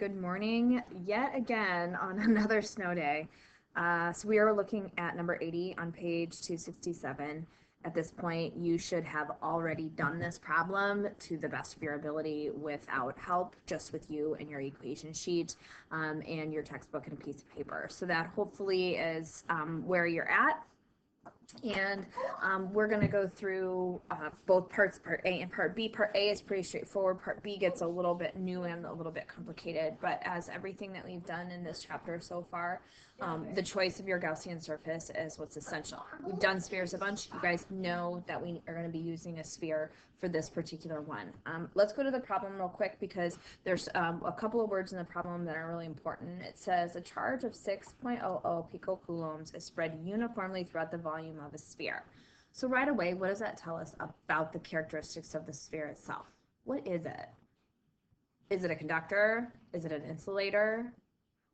Good morning yet again on another snow day. So we are looking at number 80 on page 267. At this point, you should have already done this problem to the best of your ability without help, just with you and your equation sheet and your textbook and a piece of paper. So that hopefully is where you're at. And we're going to go through both parts, part A and part B. Part A is pretty straightforward. Part B gets a little bit new and a little bit complicated, but as everything that we've done in this chapter so far, the choice of your Gaussian surface is what's essential. We've done spheres a bunch. You guys know that we are going to be using a sphere for this particular one. Let's go to the problem real quick because there's a couple of words in the problem that are really important. It says a charge of 6.00 picocoulombs is spread uniformly throughout the volume of a sphere. So right away, what does that tell us about the characteristics of the sphere itself? What is it? Is it a conductor? Is it an insulator?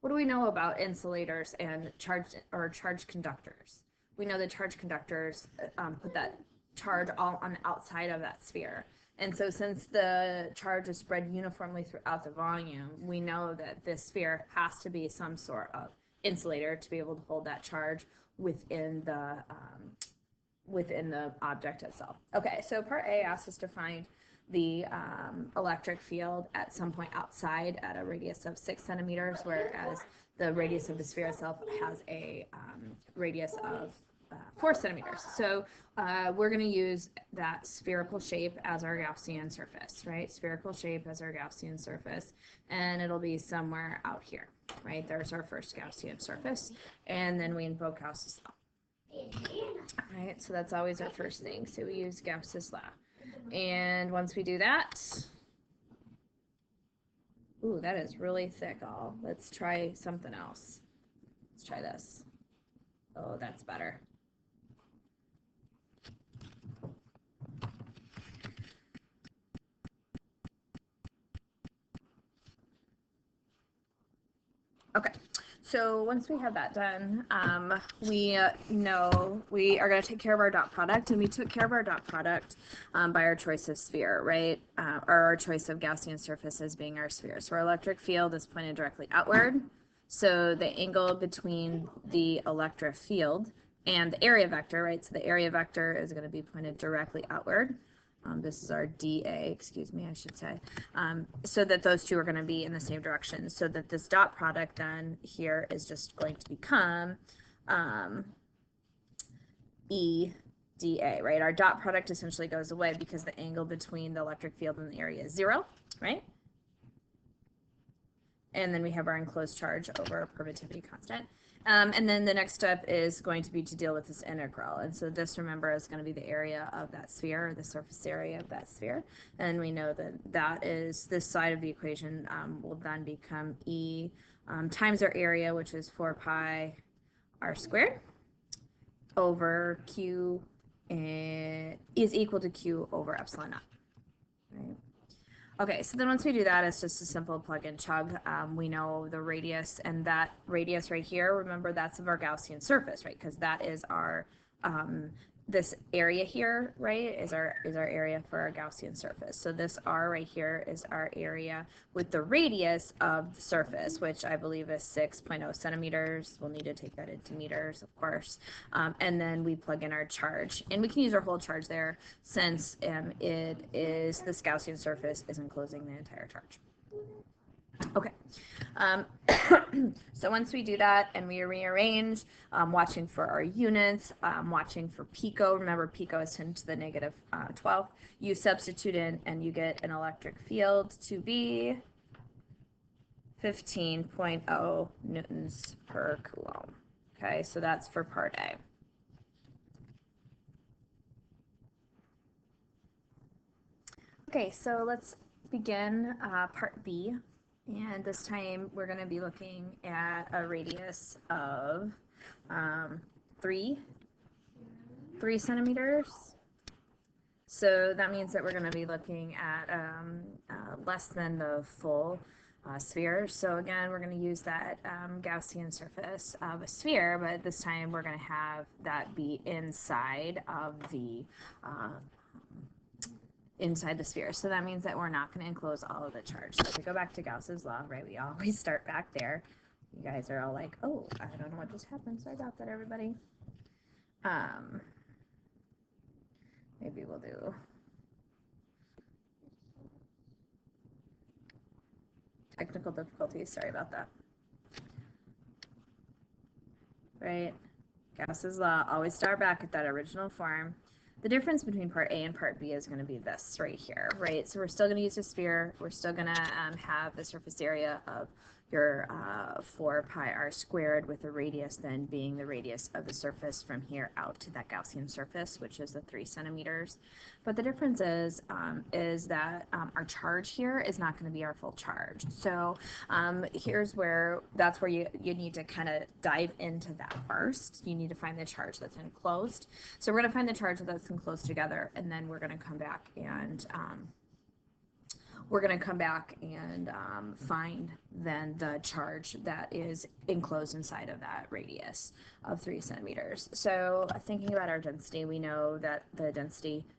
What do we know about insulators and charged conductors? We know that charged conductors put that charge all on the outside of that sphere. And so since the charge is spread uniformly throughout the volume, we know that this sphere has to be some sort of insulator to be able to hold that charge within the object itself. Okay, so part A asks us to find the electric field at some point outside at a radius of 6 centimeters, whereas the radius of the sphere itself has a radius of 4 centimeters. So we're going to use that spherical shape as our Gaussian surface, right? Spherical shape as our Gaussian surface, and it'll be somewhere out here, right? There's our first Gaussian surface, and then we invoke Gauss's law. Right, so that's always our first thing. So we use Gauss's law. And once we do that, ooh, that is really thick all. Let's try something else. Let's try this. Oh, that's better. Okay, so once we have that done, we know we are going to take care of our dot product, and we took care of our dot product by our choice of sphere, right? Or our choice of Gaussian surface as being our sphere. So our electric field is pointed directly outward. So the angle between the electric field and the area vector, right? So the area vector is going to be pointed directly outward. This is our dA, excuse me, I should say, so that those two are going to be in the same direction, so that this dot product then here is just going to become EdA, right? Our dot product essentially goes away because the angle between the electric field and the area is 0, right? And then we have our enclosed charge over permittivity constant. And then the next step is going to be to deal with this integral. And so this, remember, is going to be the area of that sphere, or the surface area of that sphere. And we know that that is, this side of the equation will then become E times our area, which is 4 pi r squared, over Q is equal to Q over epsilon naught, right? Okay, so then once we do that, it's just a simple plug and chug. We know the radius, and that radius right here, remember, that's of our Gaussian surface, right? Because that is our, this area here, right, is our area for our Gaussian surface. So this R right here is our area with the radius of the surface, which I believe is 6.0 centimeters. We'll need to take that into meters, of course. And then we plug in our charge. And we can use our whole charge there since it is, this Gaussian surface is enclosing the entire charge. Okay, so once we do that and we rearrange, watching for our units, watching for pico, remember pico is 10 to the negative 12, you substitute in and you get an electric field to be 15.0 newtons per coulomb. Okay, so that's for part A. Okay, so let's begin part B. And this time we're going to be looking at a radius of 3 centimeters. So that means that we're going to be looking at less than the full sphere. So again, we're going to use that Gaussian surface of a sphere, but this time we're going to have that be inside of the inside the sphere. So that means that we're not going to enclose all of the charge. So if we go back to Gauss's law, right, we always start back there. You guys are all like, oh, I don't know what just happened. Sorry about that, everybody. Maybe we'll do technical difficulties. Sorry about that. Right? Gauss's law, always start back at that original form. The difference between part A and part B is going to be this right here, right? So we're still going to use a sphere. We're still going to have the surface area of your 4 pi r squared, with the radius then being the radius of the surface from here out to that Gaussian surface, which is the 3 centimeters. But the difference is that our charge here is not going to be our full charge. So that's where you need to kind of dive into that first. You need to find the charge that's enclosed. So we're going to find the charge that's enclosed together, and then we're going to come back and find then the charge that is enclosed inside of that radius of 3 centimeters. So thinking about our density, we know that the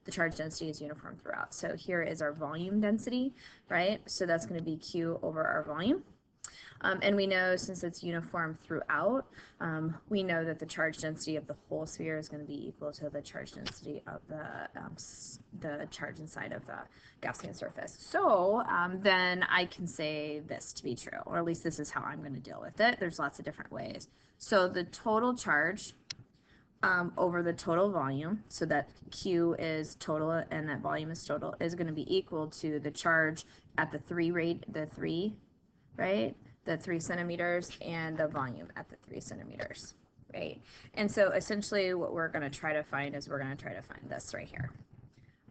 charge density is uniform throughout. So here is our volume density, right? So that's going to be Q over our volume. And we know, since it's uniform throughout, we know that the charge density of the whole sphere is going to be equal to the charge density of the charge inside of the Gaussian surface. So then I can say this to be true, or at least this is how I'm going to deal with it. There's lots of different ways. So the total charge over the total volume, so that Q is total and that volume is total, is going to be equal to the charge at the 3 centimeters, and the volume at the 3 centimeters, right? And so essentially what we're going to try to find is we're going to try to find this right here,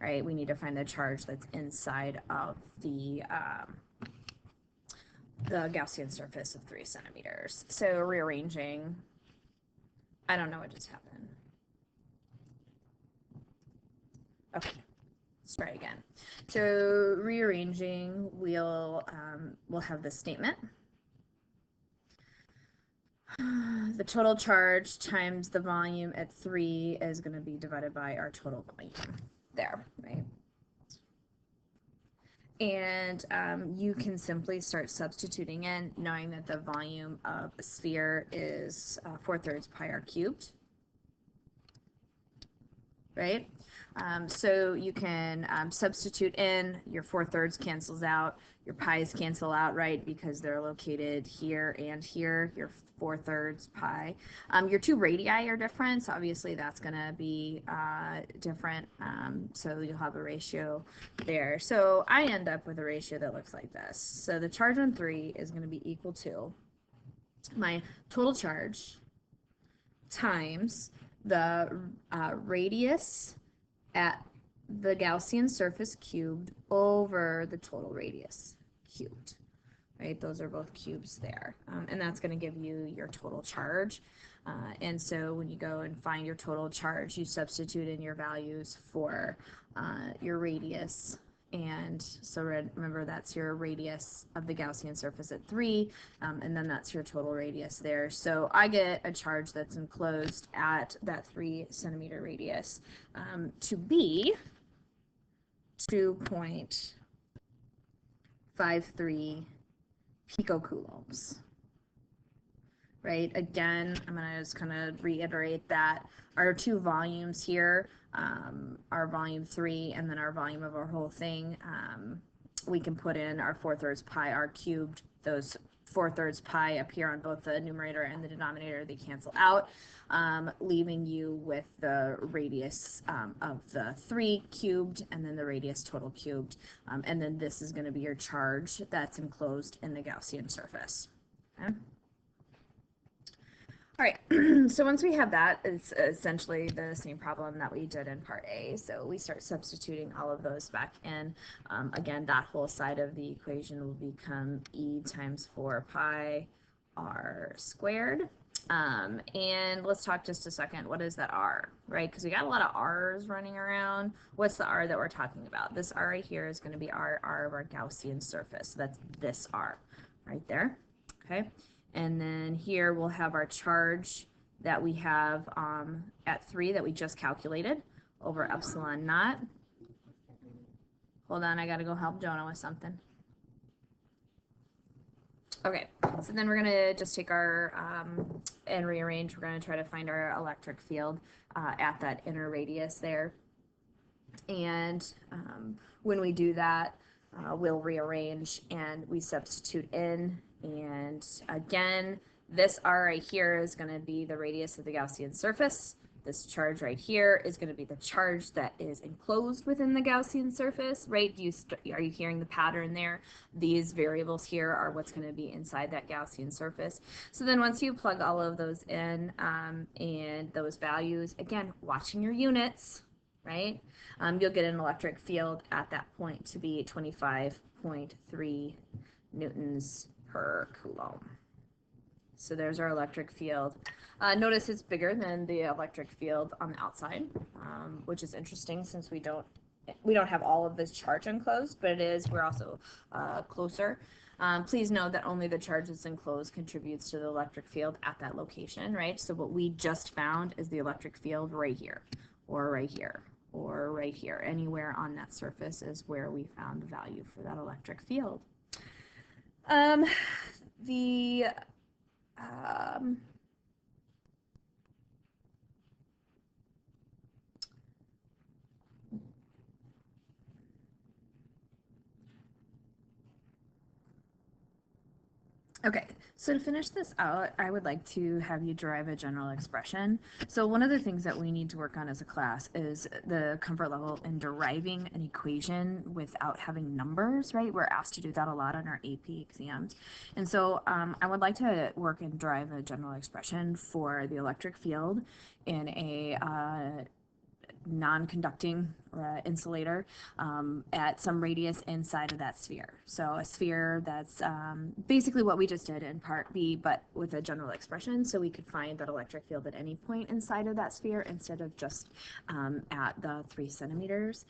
right? We need to find the charge that's inside of the Gaussian surface of 3 centimeters. So rearranging, I don't know what just happened. Okay. Let's try again. So rearranging, we'll have this statement. The total charge times the volume at 3 is going to be divided by our total volume there, right? And you can simply start substituting in, knowing that the volume of a sphere is 4/3 pi r cubed, right? So you can substitute in, your 4/3 cancels out, your pi's cancel out, right? Because they're located here and here, your 4/3 pi. Your 2 radii are different, so obviously that's going to be different. So you'll have a ratio there. So I end up with a ratio that looks like this. So the charge on 3 is going to be equal to my total charge times the radius at the Gaussian surface cubed over the total radius cubed, right? Those are both cubes there. And that's going to give you your total charge. And so when you go and find your total charge, you substitute in your values for your radius. And so remember, that's your radius of the Gaussian surface at 3, and then that's your total radius there. So I get a charge that's enclosed at that 3 centimeter radius to be 2.53 picocoulombs. Right? Again, I'm going to just kind of reiterate that our 2 volumes here, our volume 3 and then our volume of our whole thing, we can put in our 4/3 pi r cubed. Those 4/3 pi appear on both the numerator and the denominator. They cancel out, leaving you with the radius of the 3 cubed and then the radius total cubed. And then this is going to be your charge that's enclosed in the Gaussian surface. Okay? All right, so once we have that, it's essentially the same problem that we did in part A. So we start substituting all of those back in. Again, that whole side of the equation will become E times 4 pi r squared. And let's talk just a second. What is that R, right? Because we got a lot of R's running around. What's the R that we're talking about? This R right here is going to be R of our Gaussian surface. So that's this R right there, okay? And then here we'll have our charge that we have at 3 that we just calculated over epsilon naught. Hold on, I gotta go help Jonah with something. Okay, so then we're gonna just take our and rearrange. We're gonna try to find our electric field at that inner radius there. And when we do that, we'll rearrange and we substitute in. And again, this R right here is going to be the radius of the Gaussian surface. This charge right here is going to be the charge that is enclosed within the Gaussian surface, right? Are you hearing the pattern there? These variables here are what's going to be inside that Gaussian surface. So then once you plug all of those in and those values, again, watching your units, right? You'll get an electric field at that point to be 25.3 newtons per coulomb. So there's our electric field. Notice it's bigger than the electric field on the outside, which is interesting since we don't have all of this charge enclosed, but it is, we're also closer. Please note that only the charge that's enclosed contributes to the electric field at that location, right? So what we just found is the electric field right here, or right here, or right here. Anywhere on that surface is where we found the value for that electric field. Okay, so to finish this out, I would like to have you derive a general expression. So one of the things that we need to work on as a class is the comfort level in deriving an equation without having numbers, right? We're asked to do that a lot on our AP exams. And so I would like to work and derive a general expression for the electric field in a non-conducting insulator at some radius inside of that sphere. So a sphere that's basically what we just did in part B, but with a general expression, so we could find that electric field at any point inside of that sphere instead of just at the 3 centimeters.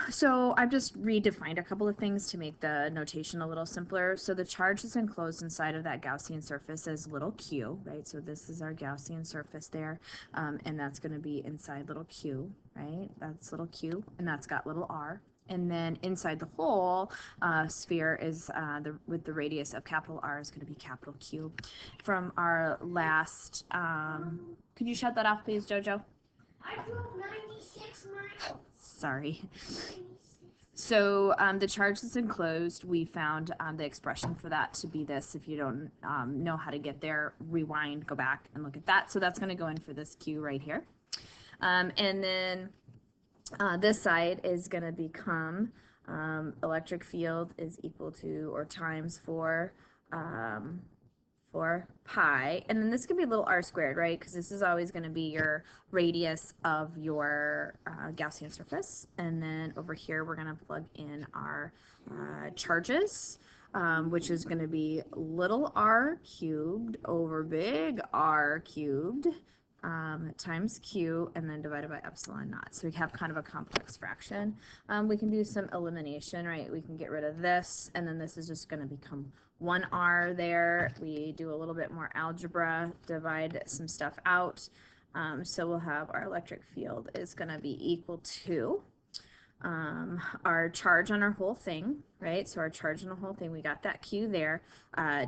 So I've just redefined a couple of things to make the notation a little simpler. So the charge is enclosed inside of that Gaussian surface as little q, right? So this is our Gaussian surface there, and that's going to be inside little q, right? That's little q, and that's got little r. And then inside the whole sphere is with the radius of capital R is going to be capital Q. From our last, could you shut that off, please, Jojo? I drove 96 miles. Sorry. So the charge that's enclosed, we found the expression for that to be this. If you don't know how to get there, rewind, go back and look at that. So that's going to go in for this Q right here. And then this side is going to become electric field is equal to or times 4 pi, and then this can be a little r squared, right? Because this is always going to be your radius of your Gaussian surface. And then over here, we're going to plug in our charges, which is going to be little r cubed over big R cubed times q, and then divided by epsilon naught. So we have kind of a complex fraction. We can do some elimination, right? We can get rid of this, and then this is just going to become 1r there. We do a little bit more algebra, divide some stuff out. So we'll have our electric field is going to be equal to our charge on our whole thing, right? So our charge on the whole thing, we got that q there,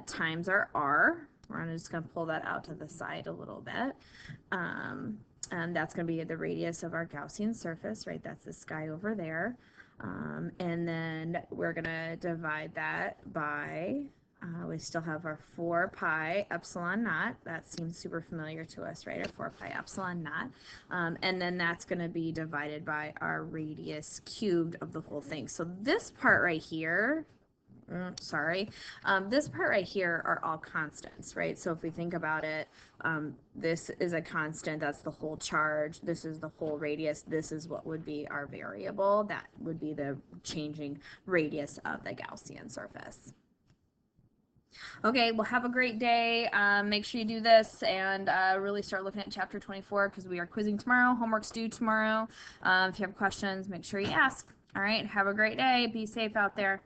times our r. We're just going to pull that out to the side a little bit. And that's going to be the radius of our Gaussian surface, right? That's this guy over there. And then we're going to divide that by, we still have our 4 pi epsilon naught. That seems super familiar to us, right? Our 4 pi epsilon naught. And then that's going to be divided by our radius cubed of the whole thing. So this part right here, this part right here are all constants, right? So if we think about it, this is a constant, that's the whole charge, this is the whole radius, this is what would be our variable, that would be the changing radius of the Gaussian surface. Okay, well, have a great day. Make sure you do this and really start looking at chapter 24 because we are quizzing tomorrow. Homework's due tomorrow. If you have questions, make sure you ask. All right, have a great day. Be safe out there.